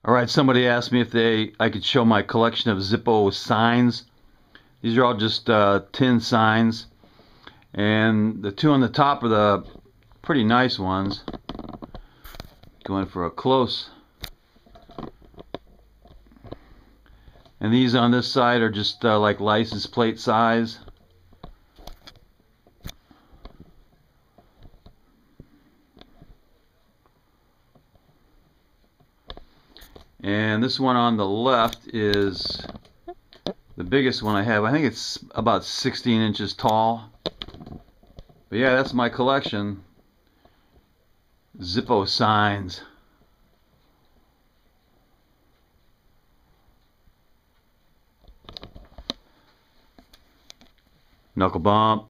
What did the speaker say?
All right, somebody asked me if I could show my collection of Zippo signs. These are all just tin signs, and the two on the top are the pretty nice ones. Going for a close. And these on this side are just like license plate size. And this one on the left is the biggest one I have. I think it's about 16 inches tall. But yeah, that's my collection. Zippo signs. Knuckle bump.